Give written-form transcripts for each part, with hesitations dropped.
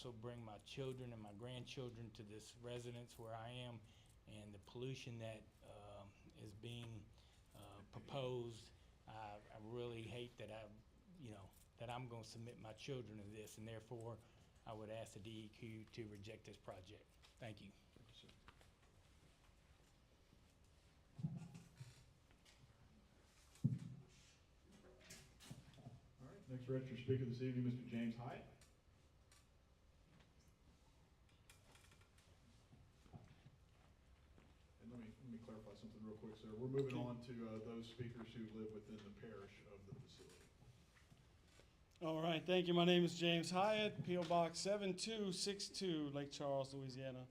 also bring my children and my grandchildren to this residence where I am, and the pollution that is being proposed, I really hate that that I'm going to submit my children to this, and therefore I would ask the DEQ to reject this project. Thank you. Thank you, sir. All right, next registered speaker this evening, Mr. James Hyatt. And let me clarify something real quick, sir. We're moving on to those speakers who live within the parish of the facility. All right, thank you. My name is James Hyatt, P.O. Box 7262, Lake Charles, Louisiana.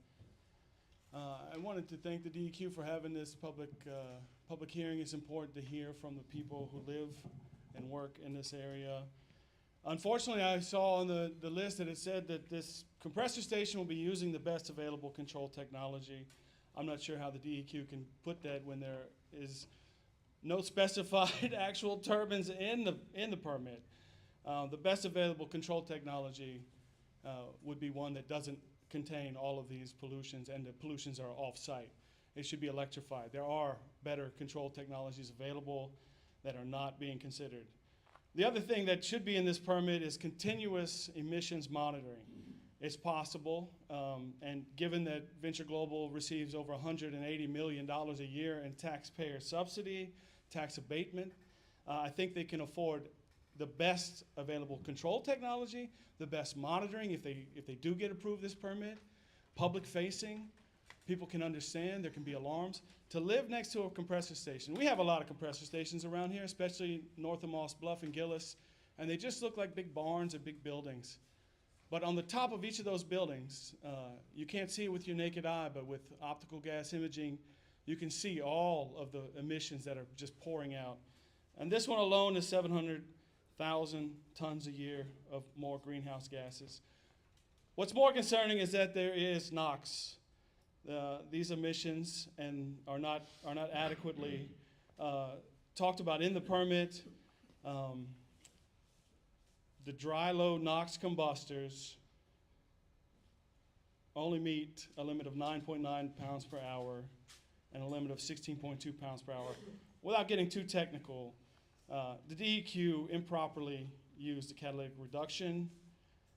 I wanted to thank the DEQ for having this public hearing. It's important to hear from the people who live and work in this area. Unfortunately, I saw on the list that it said that this compressor station will be using the best available control technology. I'm not sure how the DEQ can put that when there is no specified actual turbines in the permit. The best available control technology would be one that doesn't contain all of these pollutions, and the pollutions are off-site. It should be electrified. There are better control technologies available that are not being considered. The other thing that should be in this permit is continuous emissions monitoring. It's possible, and given that Venture Global receives over $180 million a year in taxpayer subsidy, tax abatement, I think they can afford the best available control technology, the best monitoring if they do get approved this permit, public facing, people can understand, there can be alarms. To live next to a compressor station, we have a lot of compressor stations around here, especially north of Moss Bluff and Gillis, and they just look like big barns or big buildings. But on the top of each of those buildings, you can't see it with your naked eye, but with optical gas imaging, you can see all of the emissions that are just pouring out. And this one alone is 700,000 tons a year of more greenhouse gases. What's more concerning is that there is NOx. These emissions are not adequately talked about in the permit. The dry load NOx combustors only meet a limit of 9.9 pounds per hour and a limit of 16.2 pounds per hour. Without getting too technical, the DEQ improperly used the catalytic reduction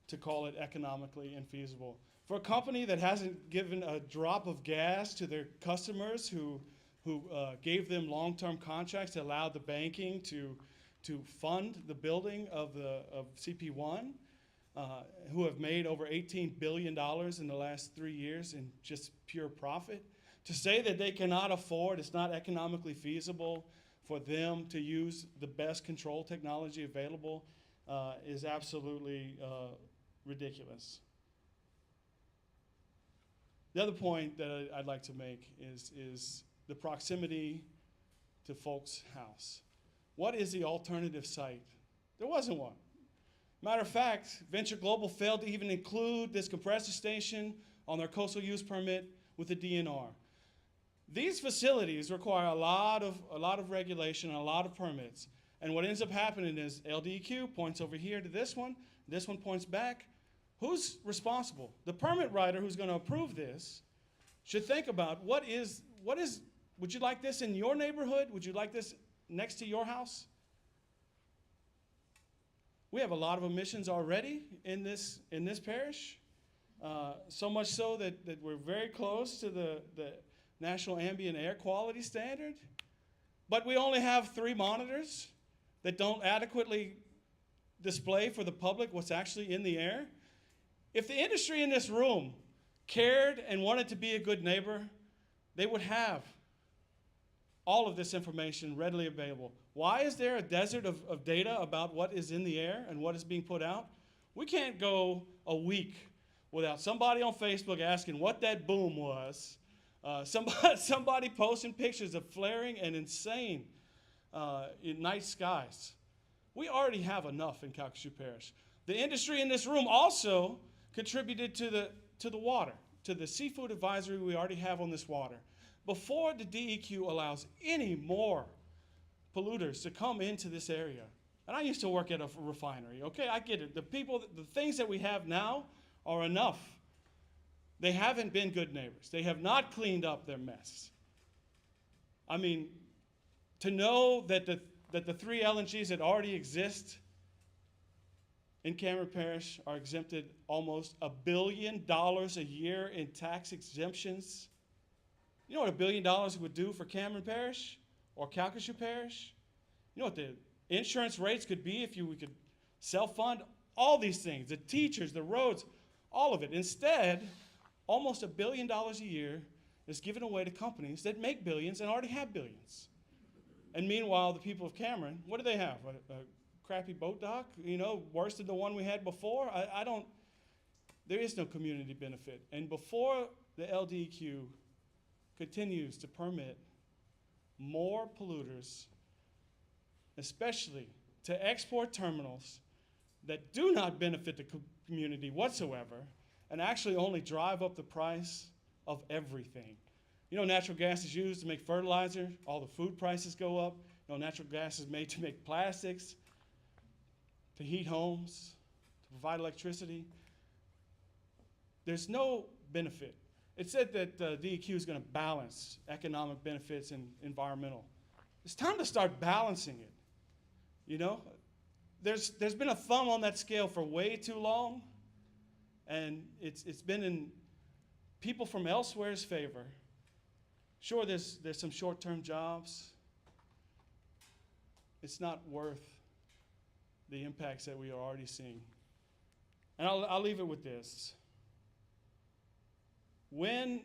to call it economically infeasible. For a company that hasn't given a drop of gas to their customers who gave them long-term contracts that allowed the banking to fund the building of CP1, who have made over $18 billion in the last 3 years in just pure profit, to say that they cannot afford, it's not economically feasible for them to use the best control technology available is absolutely ridiculous. The other point that I'd like to make is the proximity to folks' house. What is the alternative site? There wasn't one. Matter of fact, Venture Global failed to even include this compressor station on their coastal use permit with the DNR. These facilities require a lot of regulation and a lot of permits. And what ends up happening is LDEQ points over here to this one points back. Who's responsible? The permit writer who's going to approve this should think about would you like this in your neighborhood? Would you like this next to your house? We have a lot of emissions already in this parish, so much so that we're very close to the National Ambient Air Quality Standard, but we only have 3 monitors that don't adequately display for the public what's actually in the air. If the industry in this room cared and wanted to be a good neighbor, they would have all of this information readily available. Why is there a desert of data about what is in the air and what is being put out? We can't go a week without somebody on Facebook asking what that boom was, somebody posting pictures of flaring and insane in night skies. We already have enough in Calcasieu Parish. The industry in this room also contributed to the water, to the seafood advisory we already have on this water. Before the DEQ allows any more polluters to come into this area, and I used to work at a refinery, okay, I get it. The things that we have now are enough. They haven't been good neighbors. They have not cleaned up their mess. I mean, to know that the 3 LNGs that already exist in Cameron Parish are exempted almost $1 billion a year in tax exemptions. You know what $1 billion would do for Cameron Parish or Calcasieu Parish? You know what the insurance rates could be if we could self-fund all these things, the teachers, the roads, all of it. Instead, almost $1 billion a year is given away to companies that make billions and already have billions. And meanwhile, the people of Cameron, what do they have? A crappy boat dock, you know, worse than the one we had before? There is no community benefit. And before the LDEQ continues to permit more polluters, especially to export terminals that do not benefit the community whatsoever and actually only drive up the price of everything. You know, natural gas is used to make fertilizer. All the food prices go up. You know, natural gas is made to make plastics, to heat homes, to provide electricity. There's no benefit. It said that DEQ is going to balance economic benefits and environmental. It's time to start balancing it. You know, there's been a thumb on that scale for way too long, and it's been in people from elsewhere's favor. Sure, there's some short-term jobs. It's not worth the impacts that we are already seeing. And I'll leave it with this. When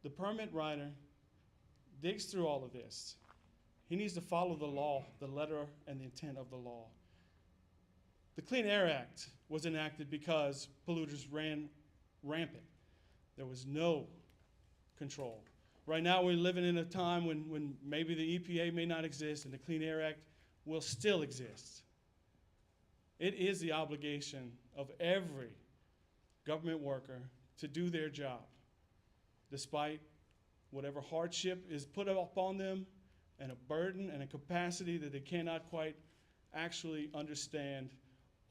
the permit writer digs through all of this, he needs to follow the law, the letter and the intent of the law. The Clean Air Act was enacted because polluters ran rampant. There was no control. Right now we're living in a time when maybe the EPA may not exist and the Clean Air Act will still exist. It is the obligation of every government worker to do their job, despite whatever hardship is put upon them and a burden and a capacity that they cannot quite actually understand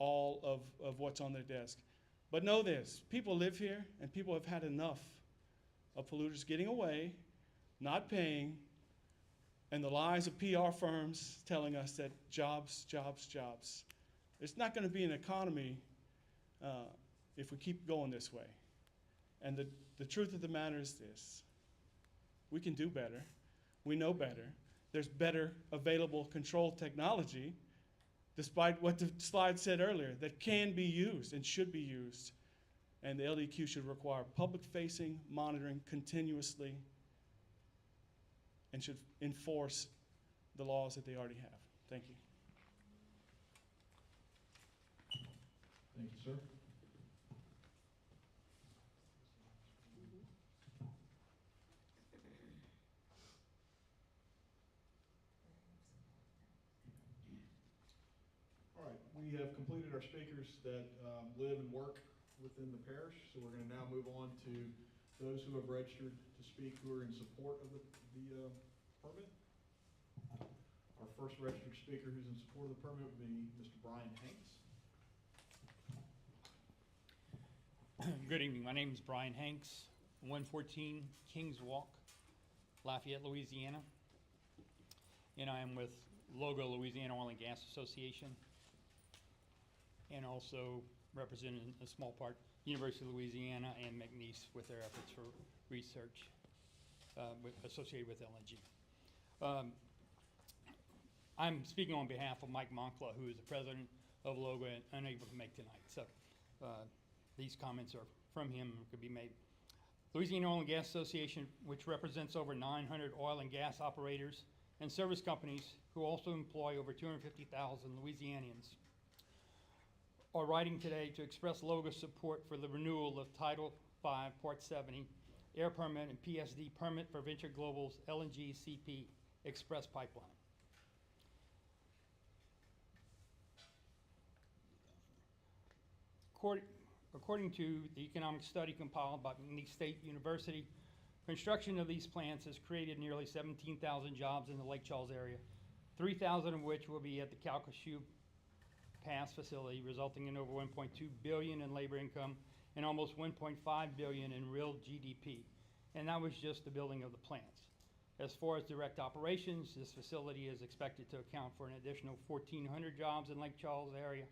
all of what's on their desk. But know this, people live here and people have had enough of polluters getting away, not paying, and the lies of PR firms telling us that jobs, jobs, jobs. There's not going to be an economy if we keep going this way. And the truth of the matter is this. We can do better. We know better. There's better available control technology, despite what the slide said earlier, that can be used and should be used. And the LDEQ should require public-facing monitoring continuously and should enforce the laws that they already have. Thank you. Thank you, sir. All right, we have completed our speakers that live and work within the parish, so we're going to now move on to those who have registered to speak who are in support of the permit. Our first registered speaker who's in support of the permit would be Mr. Brian Hanks. Good evening. My name is Brian Hanks, 114 Kings Walk, Lafayette, Louisiana. And I am with Logo Louisiana Oil and Gas Association, and also representing a small part University of Louisiana and McNeese with their efforts for research associated with LNG. I'm speaking on behalf of Mike Moncla, who is the president of Logo and unable to make tonight. So these comments are from him and could be made. Louisiana Oil and Gas Association, which represents over 900 oil and gas operators and service companies who also employ over 250,000 Louisianians, are writing today to express Logo's support for the renewal of Title V, Part 70, Air Permit and PSD Permit for Venture Global's LNG CP Express Pipeline. According to the economic study compiled by McNeese State University, construction of these plants has created nearly 17,000 jobs in the Lake Charles area, 3,000 of which will be at the Calcasieu Pass facility, resulting in over $1.2 billion in labor income and almost 1.5 billion in real GDP. And that was just the building of the plants. As far as direct operations, this facility is expected to account for an additional 1,400 jobs in Lake Charles area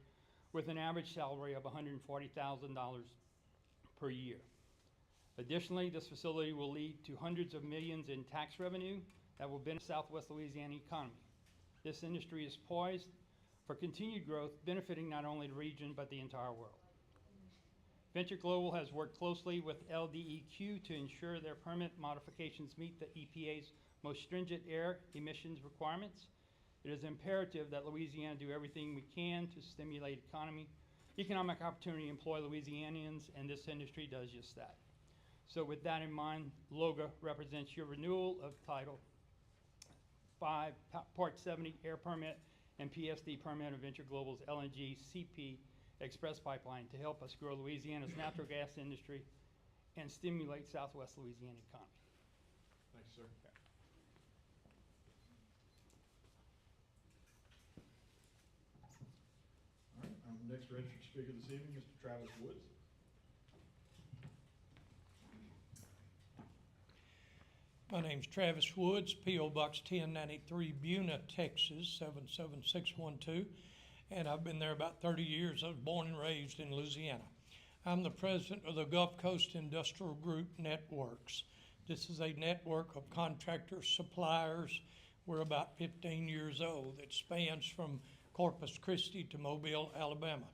with an average salary of $140,000 per year. Additionally, this facility will lead to hundreds of millions in tax revenue that will benefit Southwest Louisiana economy. This industry is poised for continued growth, benefiting not only the region, but the entire world. Venture Global has worked closely with LDEQ to ensure their permit modifications meet the EPA's most stringent air emissions requirements. It is imperative that Louisiana do everything we can to stimulate economic opportunity, employ Louisianians, and this industry does just that. So with that in mind, LOGA represents your renewal of Title 5, Part 70 air permit and PSD permit of Venture Global's LNG CP Express Pipeline to help us grow Louisiana's natural gas industry and stimulate Southwest Louisiana economy. Thank you, sir. All right, our next registered speaker this evening, Mr. Travis Woods. My name's Travis Woods, P.O. Box 1093, Buna, Texas, 77612, and I've been there about 30 years. I was born and raised in Louisiana. I'm the president of the Gulf Coast Industrial Group Networks. This is a network of contractors, suppliers. We're about 15 years old. It spans from Corpus Christi to Mobile, Alabama.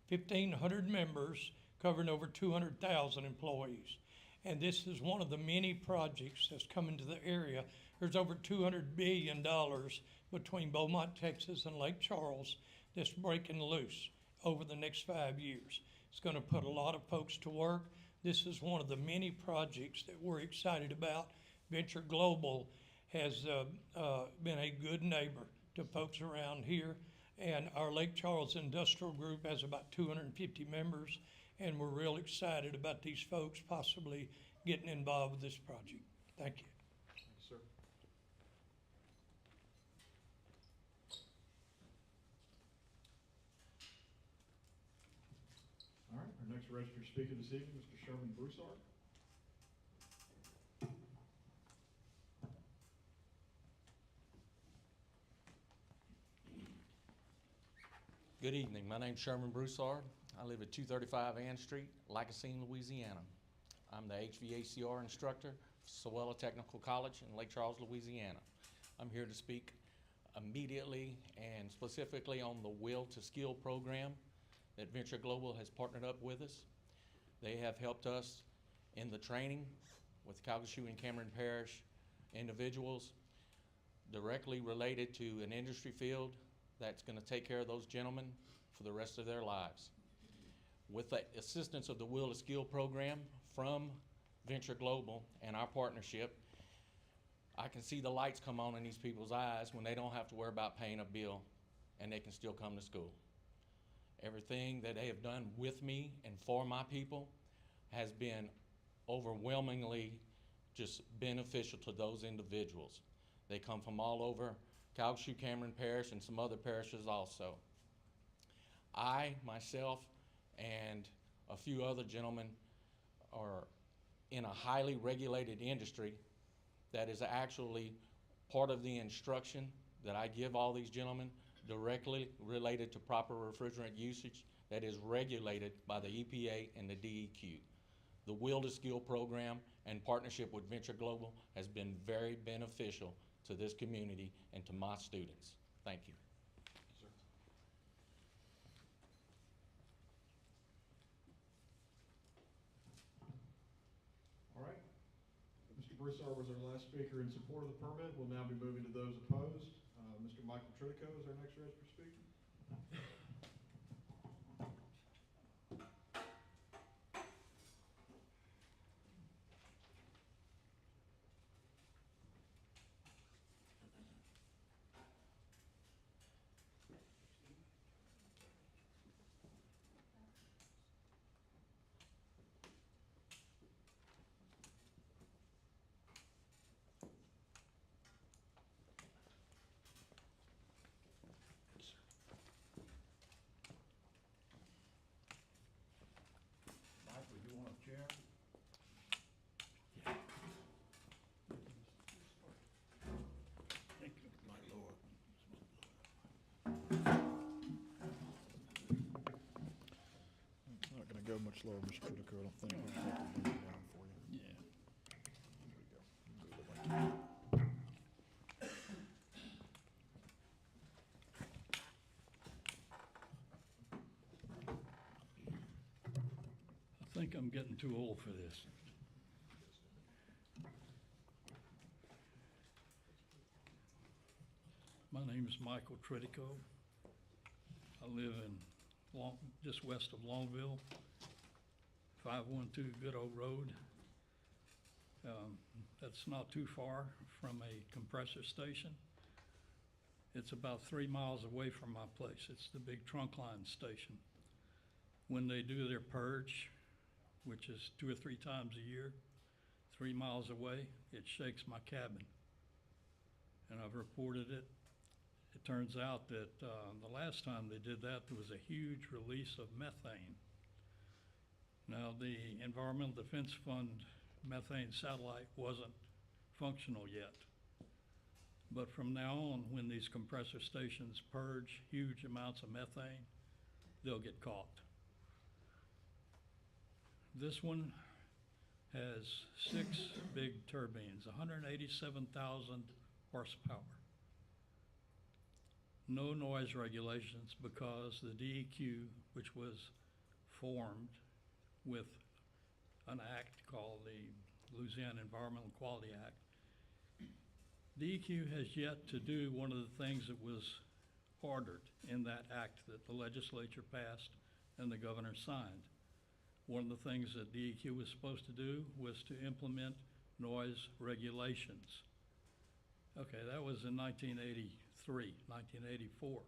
1,500 members covering over 200,000 employees. And this is one of the many projects that's coming to the area. There's over $200 billion between Beaumont, Texas and Lake Charles that's breaking loose over the next 5 years. It's going to put a lot of folks to work. This is one of the many projects that we're excited about. Venture Global has been a good neighbor to folks around here. And our Lake Charles Industrial Group has about 250 members. And we're real excited about these folks possibly getting involved with this project. Thank you. Thank you, sir. All right, our next registered speaker this evening, Mr. Sherman Broussard. Good evening. My name's Sherman Broussard. I live at 235 Ann Street, Lacassine, Louisiana. I'm the HVACR instructor for Sewella Technical College in Lake Charles, Louisiana. I'm here to speak immediately and specifically on the Will to Skill program that Venture Global has partnered up with us. They have helped us in the training with Calcasieu and Cameron Parish individuals directly related to an industry field that's going to take care of those gentlemen for the rest of their lives. With the assistance of the Will to Skill program from Venture Global and our partnership, I can see the lights come on in these people's eyes when they don't have to worry about paying a bill and they can still come to school. Everything that they have done with me and for my people has been overwhelmingly just beneficial to those individuals. They come from all over Calcasieu, Cameron Parish, and some other parishes also. I, myself, and a few other gentlemen are in a highly regulated industry that is actually part of the instruction that I give all these gentlemen directly related to proper refrigerant usage that is regulated by the EPA and the DEQ. The Will to Skill program and partnership with Venture Global has been very beneficial to this community and to my students. Thank you. Sir. All right. Mr. Broussard was our last speaker in support of the permit. We'll now be moving to those opposed. Mr. Michael Tritico is our next registered speaker. Chair. Thank you. My lord. It's not gonna go much lower, Mr. Critico, I don't think. I'll have to bring it down for you. Yeah. There we go. Move it like that. I think I'm getting too old for this. My name is Michael Tritico. I live in just west of Longville, 512 Goodoe Road. That's not too far from a compressor station. It's about 3 miles away from my place. It's the big trunk line station. When they do their purge, which is 2 or 3 times a year, 3 miles away, it shakes my cabin. And I've reported it. It turns out that the last time they did that, there was a huge release of methane. Now, the Environmental Defense Fund methane satellite wasn't functional yet. But from now on, when these compressor stations purge huge amounts of methane, they'll get caught. This one has 6 big turbines, 187,000 horsepower. No noise regulations because the DEQ, which was formed with an act called the Louisiana Environmental Quality Act, DEQ has yet to do one of the things that was ordered in that act that the legislature passed and the governor signed. One of the things that DEQ was supposed to do was to implement noise regulations. Okay, that was in 1983, 1984.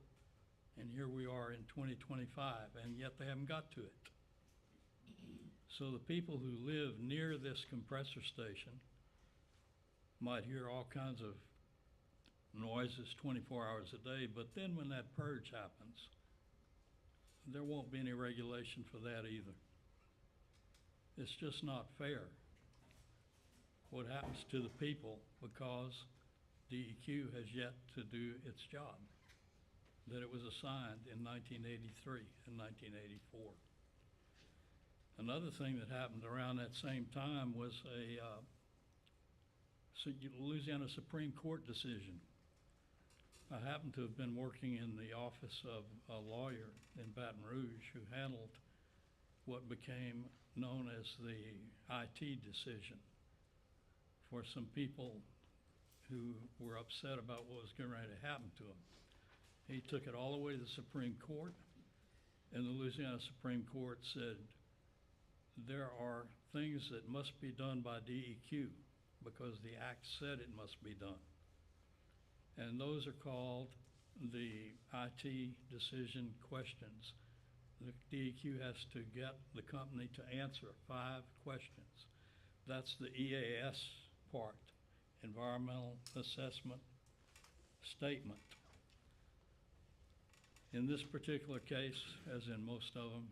And here we are in 2025, and yet they haven't got to it. So the people who live near this compressor station might hear all kinds of noises 24 hours a day, but then when that purge happens, there won't be any regulation for that either. It's just not fair what happens to the people because DEQ has yet to do its job that it was assigned in 1983 and 1984. Another thing that happened around that same time was a Louisiana Supreme Court decision. I happen to have been working in the office of a lawyer in Baton Rouge who handled what became known as the IT decision for some people who were upset about what was getting ready to happen to them. He took it all the way to the Supreme Court, and the Louisiana Supreme Court said there are things that must be done by DEQ because the act said it must be done. And those are called the IT decision questions. The DEQ has to get the company to answer 5 questions. That's the EAS part, Environmental Assessment Statement. In this particular case, as in most of them,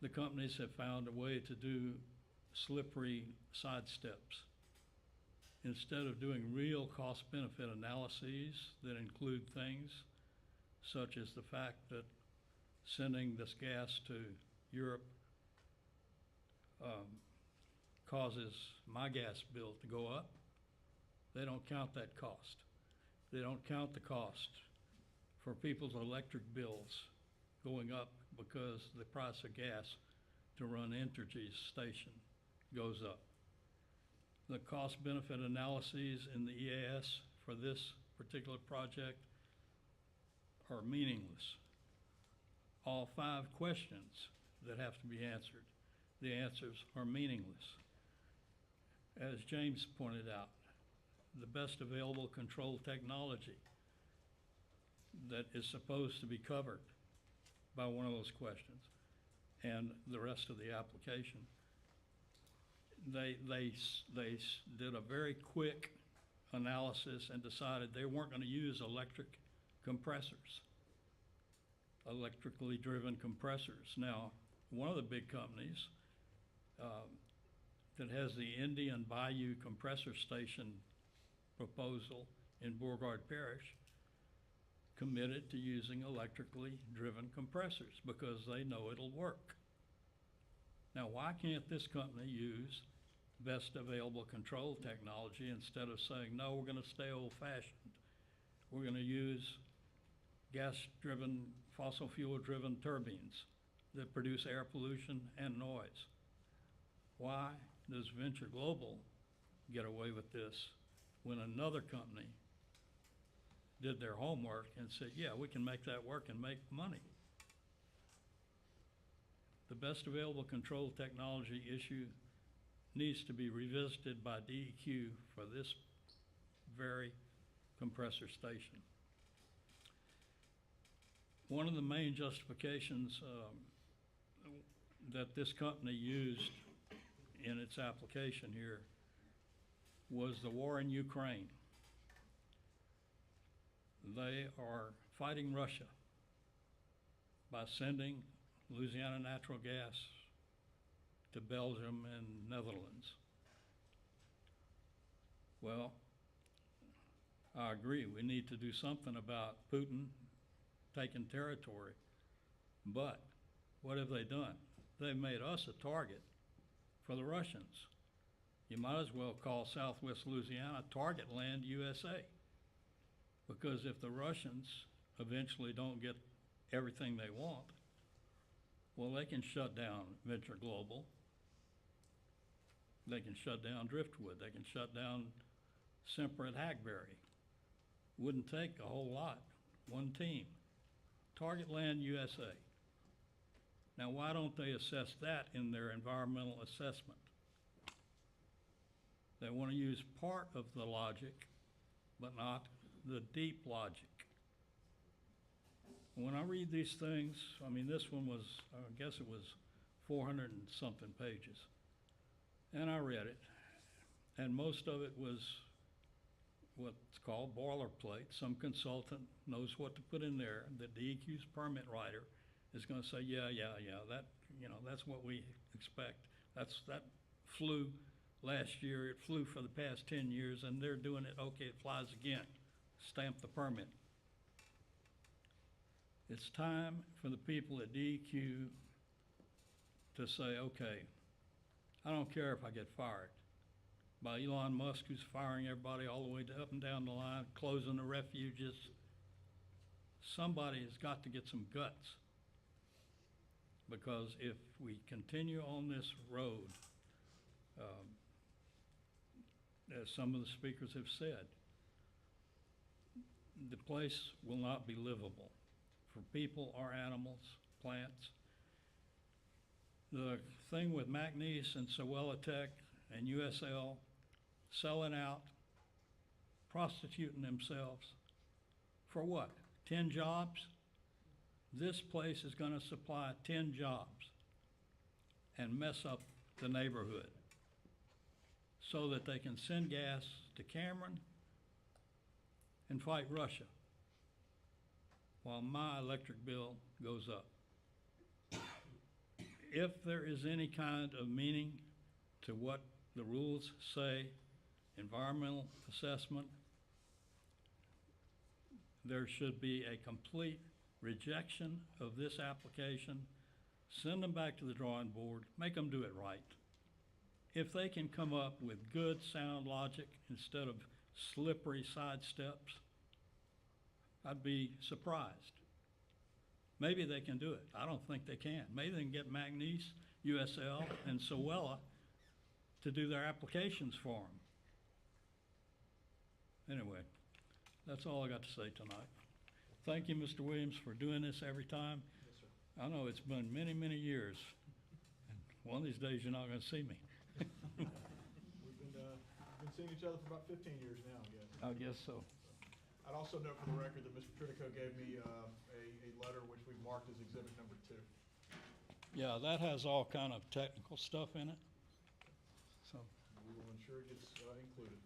the companies have found a way to do slippery side steps. Instead of doing real cost-benefit analyses that include things such as the fact that sending this gas to Europe causes my gas bill to go up, they don't count that cost. They don't count the cost for people's electric bills going up because the price of gas to run Entergy's station goes up. The cost-benefit analyses in the EAS for this particular project are meaningless. All 5 questions that have to be answered, the answers are meaningless. As James pointed out, the best available control technology that is supposed to be covered by one of those questions and the rest of the application, they did a very quick analysis and decided they weren't going to use electric compressors, electrically driven compressors. Now, one of the big companies that has the Indian Bayou Compressor Station proposal in Beauregard Parish committed to using electrically driven compressors because they know it'll work. Now, why can't this company use best available control technology instead of saying, no, we're gonna stay old-fashioned? We're gonna use gas-driven, fossil fuel-driven turbines that produce air pollution and noise. Why does Venture Global get away with this when another company did their homework and said, yeah, we can make that work and make money? The best available control technology issue needs to be revisited by DEQ for this very compressor station. One of the main justifications that this company used in its application here was the war in Ukraine. They are fighting Russia by sending Louisiana natural gas to Belgium and Netherlands. Well, I agree, we need to do something about Putin taking territory, but what have they done? They've made us a target for the Russians. You might as well call Southwest Louisiana Target Land USA, because if the Russians eventually don't get everything they want, well, they can shut down Venture Global. They can shut down Driftwood. They can shut down Semper at Hackberry. Wouldn't take a whole lot, one team. Target Land USA. Now, why don't they assess that in their environmental assessment? They want to use part of the logic, but not the deep logic. When I read these things, I mean, this one was, I guess it was 400 and something pages. And I read it, and most of it was what's called boilerplate. Some consultant knows what to put in there. The DEQ's permit writer is going to say, yeah, that, that's what we expect. That flew last year, it flew for the past 10 years, and they're doing it, okay, it flies again. Stamp the permit. It's time for the people at DEQ to say, okay, I don't care if I get fired by Elon Musk, who's firing everybody all the way up and down the line, closing the refuges. Somebody has got to get some guts, because if we continue on this road, as some of the speakers have said, the place will not be livable for people or animals, plants. The thing with McNeese and Sewellotech and USL selling out, prostituting themselves, for what? 10 jobs? This place is going to supply 10 jobs and mess up the neighborhood so that they can send gas to Cameron and fight Russia while my electric bill goes up. If there is any kind of meaning to what the rules say, environmental assessment, there should be a complete rejection of this application, send them back to the drawing board, make them do it right. If they can come up with good, sound logic instead of slippery side steps, I'd be surprised. Maybe they can do it. I don't think they can. Maybe they can get McNeese, USL, and Sewella to do their applications for them. Anyway, that's all I got to say tonight. Thank you, Mr. Williams, for doing this every time. Yes, sir. I know it's been many, many years. One of these days, you're not going to see me. We've been seeing each other for about 15 years now, I guess. I guess so. I'd also note for the record that Mr. Tritico gave me a letter which we've marked as exhibit number 2. Yeah, that has all kind of technical stuff in it. So, We will ensure it gets included.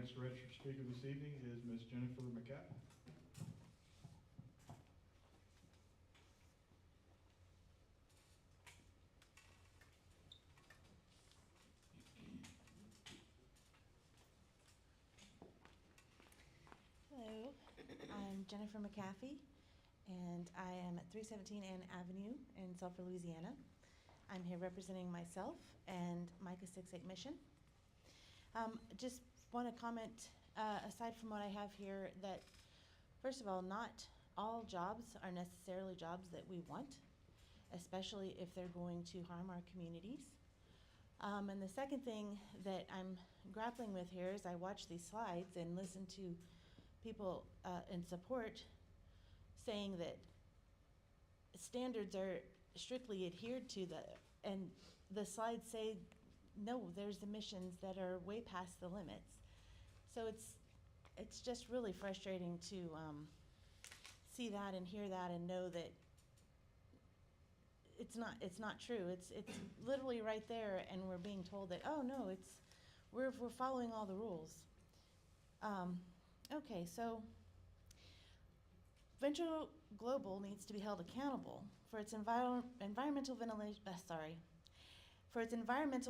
next registered speaker this evening is Ms. Jennifer McCaffrey. Hello, I'm Jennifer McCaffey, and I am at 317 Ann Avenue in Sulphur, Louisiana. I'm here representing myself and Micah 68 Mission. Just want to comment, aside from what I have here, that first of all, not all jobs are necessarily jobs that we want, especially if they're going to harm our communities. And the second thing that I'm grappling with here is I watch these slides and listen to people in support saying that standards are strictly adhered to, and the slides say, no, there's emissions that are way past the limits. So it's just really frustrating to see that and hear that and know that it's not true. It's literally right there, and we're being told that, oh no, we're following all the rules. Okay, so Venture Global needs to be held accountable for its environmental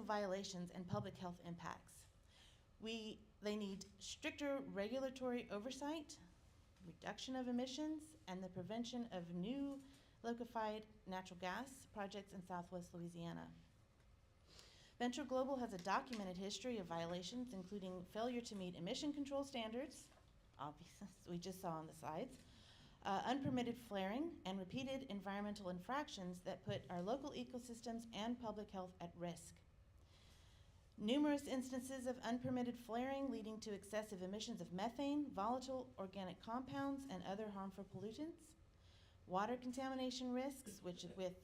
violations and public health impacts. They need stricter regulatory oversight, reduction of emissions, and the prevention of new liquefied natural gas projects in Southwest Louisiana. Venture Global has a documented history of violations, including failure to meet emission control standards, obviously, we just saw on the slides, unpermitted flaring, and repeated environmental infractions that put our local ecosystems and public health at risk. Numerous instances of unpermitted flaring leading to excessive emissions of methane, volatile organic compounds, and other harmful pollutants. Water contamination risks, with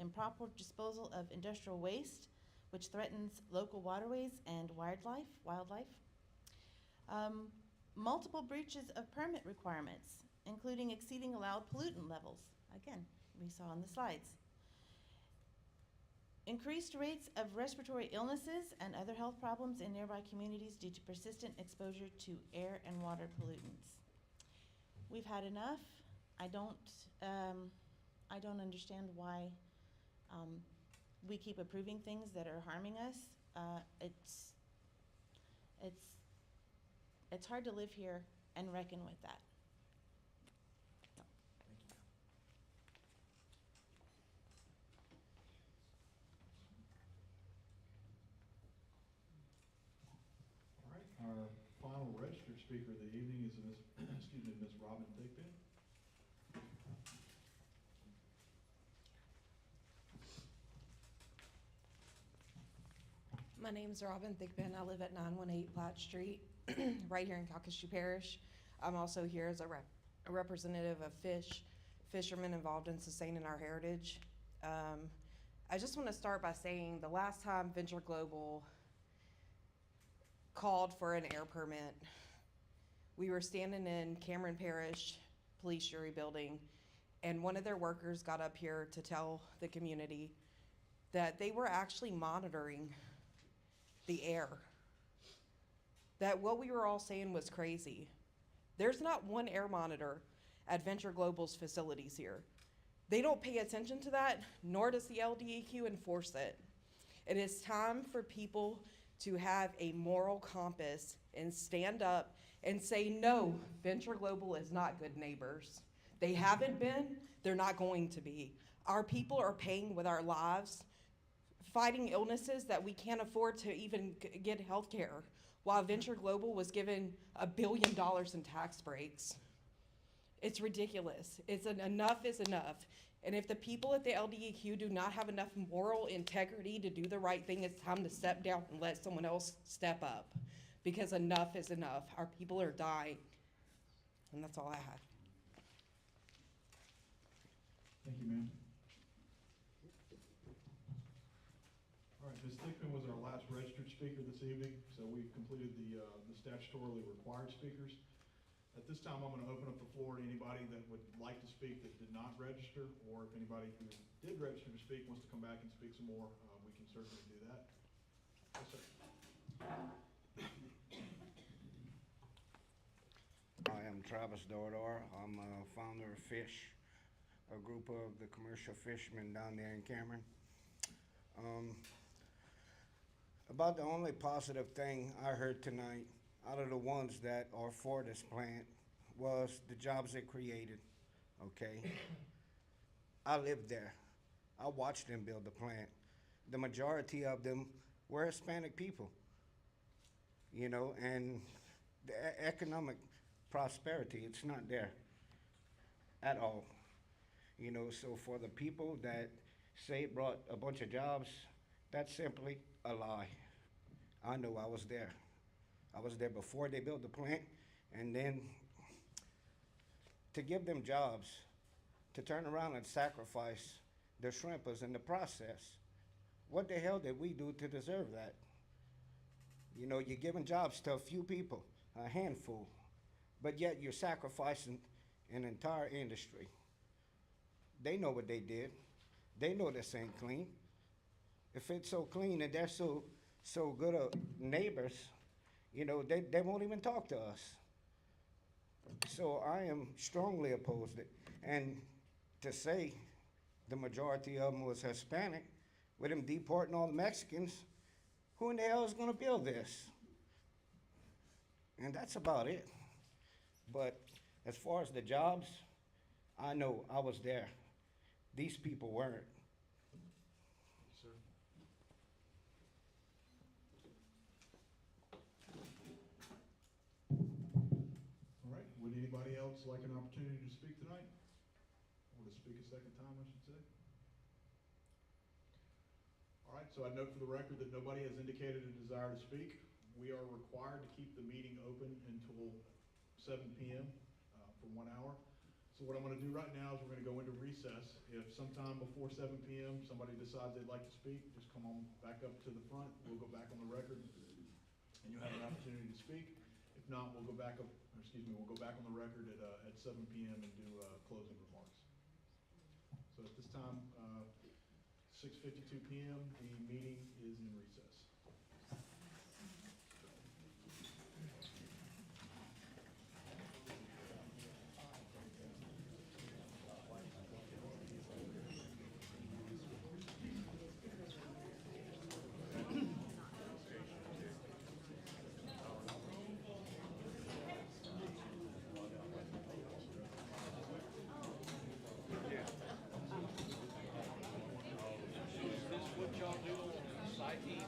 improper disposal of industrial waste, which threatens local waterways and wildlife. Multiple breaches of permit requirements, including exceeding allowed pollutant levels. Again, we saw on the slides. Increased rates of respiratory illnesses and other health problems in nearby communities due to persistent exposure to air and water pollutants. We've had enough. I don't understand why we keep approving things that are harming us. It's hard to live here and reckon with that. So. Thank you. All right, our final registered speaker of the evening is Ms. Robin Thigpen. My name's Robin Thigpen. I live at 918 Platt Street, right here in Calcasieu Parish. I'm also here as a representative of fishermen involved in sustaining our heritage. I just want to start by saying the last time Venture Global called for an air permit, we were standing in Cameron Parish Police Jury Building, and one of their workers got up here to tell the community that they were actually monitoring the air. That what we were all saying was crazy. There's not one air monitor at Venture Global's facilities here. They don't pay attention to that, nor does the LDEQ enforce it. It is time for people to have a moral compass and stand up and say, no, Venture Global is not good neighbors. They haven't been, they're not going to be. Our people are paying with our lives, fighting illnesses that we can't afford to even get health care, while Venture Global was given $1 billion in tax breaks. It's ridiculous. Enough is enough. And if the people at the LDEQ do not have enough moral integrity to do the right thing, it's time to step down and let someone else step up. Because enough is enough. Our people are dying. And that's all I had. Thank you, ma'am. All right, Ms. Thigpen was our last registered speaker this evening, so we've completed the statutorily required speakers. At this time, I'm going to open up the floor to anybody that would like to speak that did not register, or if anybody who did register to speak wants to come back and speak some more, we can certainly do that. Yes, sir. I am Travis Dordor. I'm a founder of Fish, a group of the commercial fishermen down there in Cameron. About the only positive thing I heard tonight out of the ones that are for this plant was the jobs it created, okay? I lived there. I watched them build the plant. The majority of them were Hispanic people, you know, and the economic prosperity, it's not there at all. You know, so for the people that say it brought a bunch of jobs, that's simply a lie. I know I was there. I was there before they built the plant, and then to give them jobs, to turn around and sacrifice the shrimpers in the process. What the hell did we do to deserve that? You know, you're giving jobs to a few people, a handful, but yet you're sacrificing an entire industry. They know what they did. They know this ain't clean. If it's so clean and they're so good neighbors, you know, they won't even talk to us. So I am strongly opposed to it. And to say the majority of them was Hispanic, with them deporting all the Mexicans, who in the hell is gonna build this? And that's about it. But as far as the jobs, I know I was there. These people weren't. Sir? All right, would anybody else like an opportunity to speak tonight? Or to speak a second time, I should say? All right, so I note for the record that nobody has indicated a desire to speak. We are required to keep the meeting open until 7 p.m. For 1 hour. So what I'm going to do right now is we're going to go into recess. If sometime before 7 p.m. somebody decides they'd like to speak, just come on back up to the front. We'll go back on the record, and you'll have an opportunity to speak. If not, we'll go back up, or excuse me, we'll go back on the record at 7 p.m. and do closing remarks. So at this time, 6:52 p.m., the meeting is in recess. What y'all do on the side team?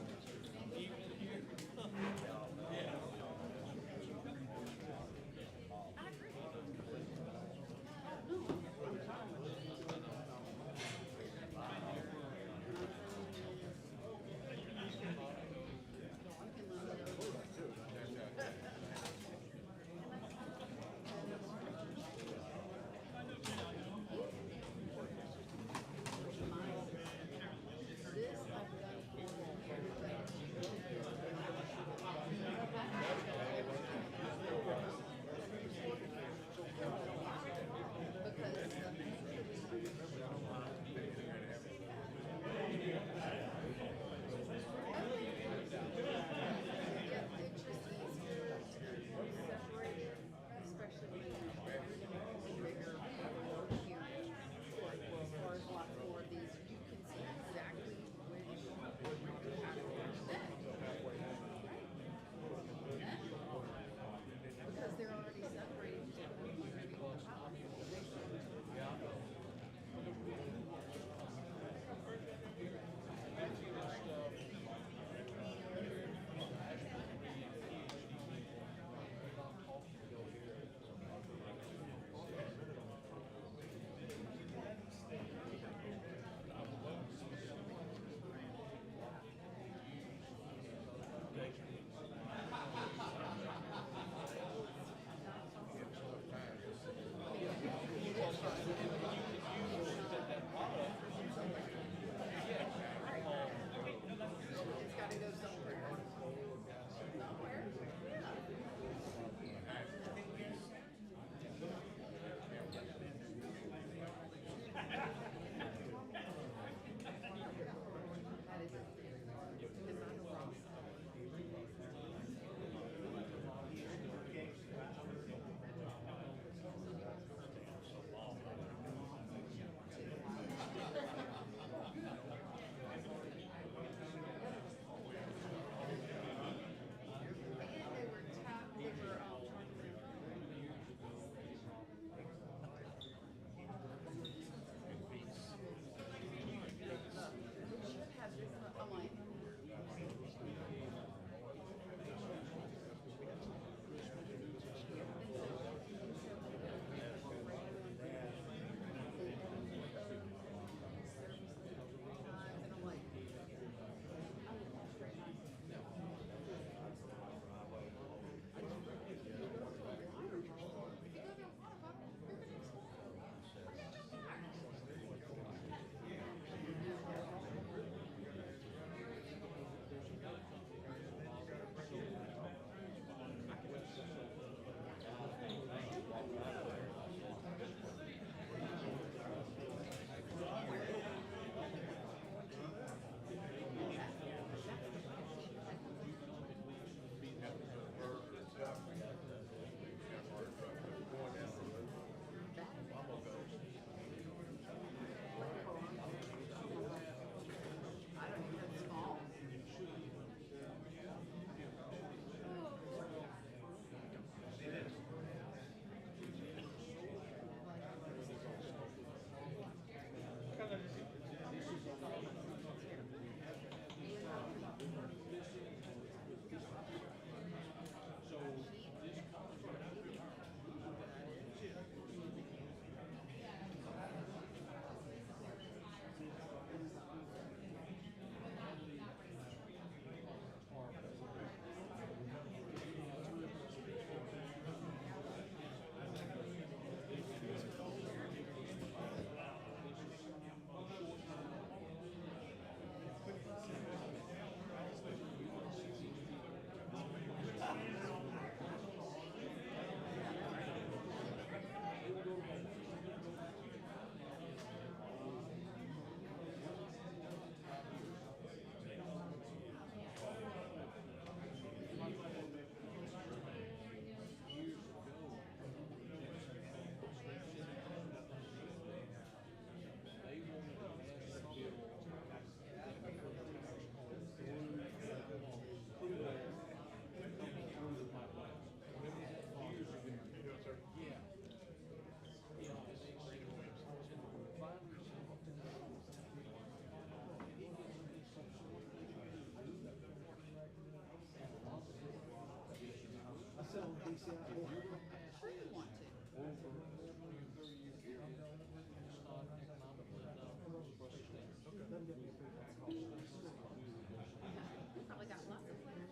Probably got lots of flavors.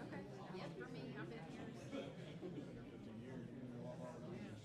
Okay, yeah, for me, I've been here. I've been at DEQ 32 years. I've been in this program for 8 years.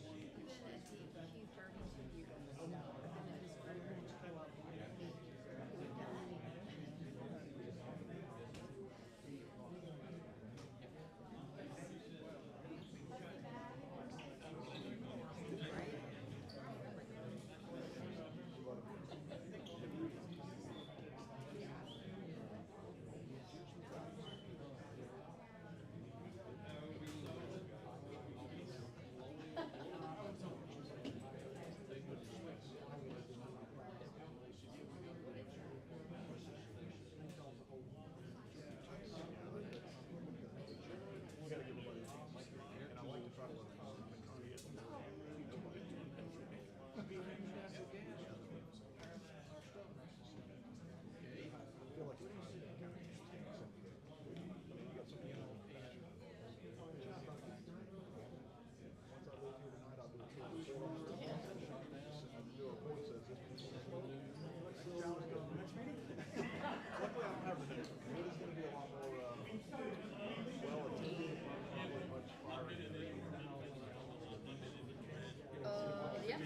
Yeah. Is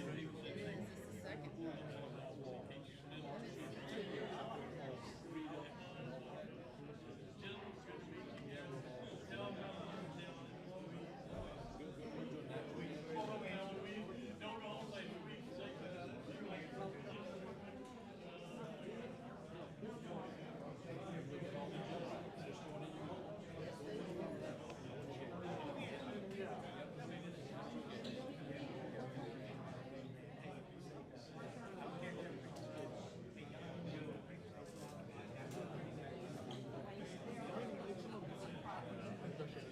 this the second?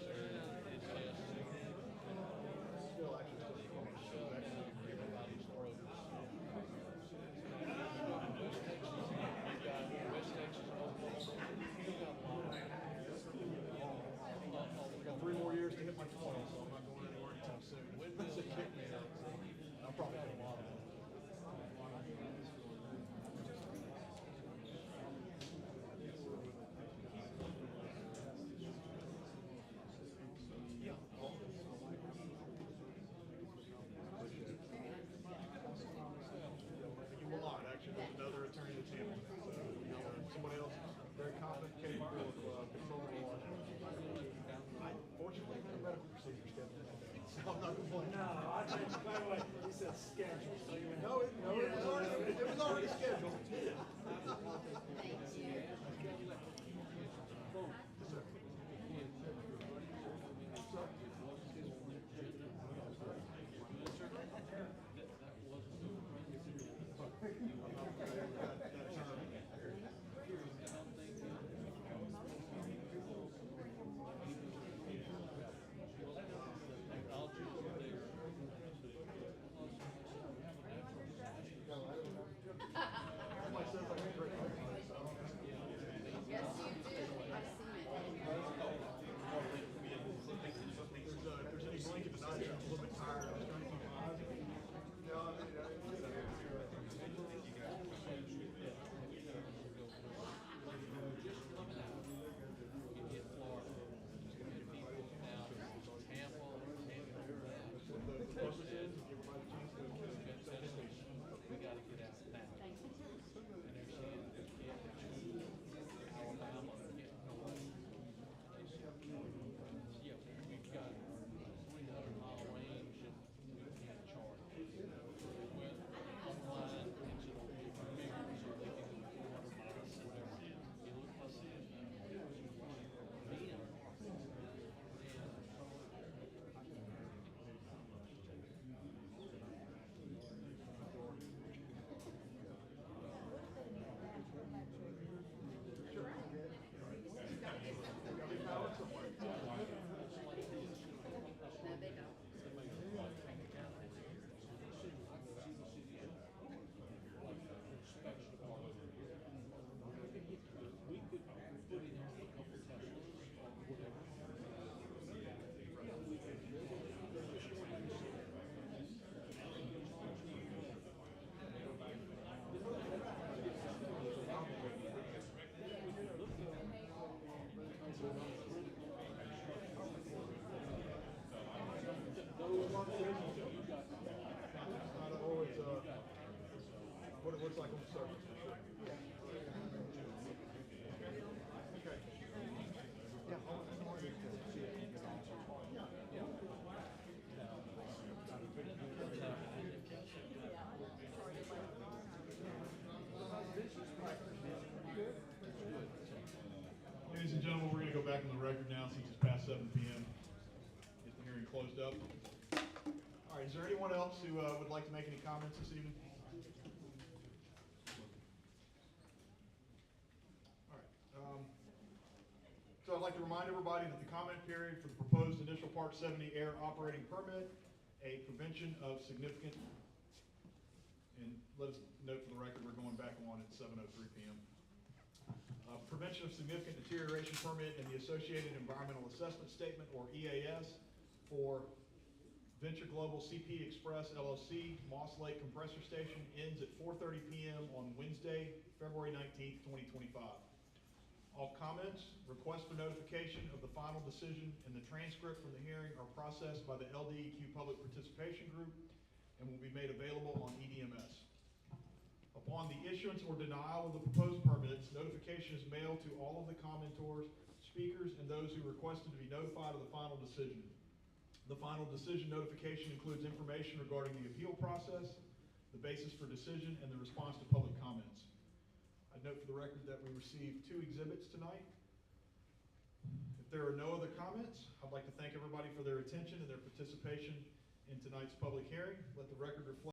I got 3 more years to hit my 20, so I'm not going anywhere anytime soon. It's a kick me out. I'll probably take a lot of it. You will not, actually, there's another attorney that's handling it. So, somebody else very confident, capable of controlling the law. I fortunately had a medical procedure scheduled that day, so I'm not complaining. No, by the way, he said schedule, so you went. No, it was already scheduled. looks like on the surface, for sure. Ladies and gentlemen, we're gonna go back on the record now since it's past 7 PM. Get the hearing closed up. All right, is there anyone else who would like to make any comments this evening? All right. So I'd like to remind everybody that the comment period for the proposed initial Part 70 air operating permit, a prevention of significant, and let us note for the record, we're going back on at 7:03 PM. Prevention of significant deterioration permit and the associated environmental assessment statement, or EAS, for Venture Global CP Express LLC, Moss Lake Compressor Station ends at 4:30 PM on Wednesday, February 19th, 2025. All comments, requests for notification of the final decision, and the transcript from the hearing are processed by the LDEQ Public Participation Group and will be made available on EDMS. Upon the issuance or denial of the proposed permits, notification is mailed to all of the commentors, speakers, and those who requested to be notified of the final decision. The final decision notification includes information regarding the appeal process, the basis for decision, and the response to public comments. I'd note for the record that we received 2 exhibits tonight. If there are no other comments, I'd like to thank everybody for their attention and their participation in tonight's public hearing. Let the record reflect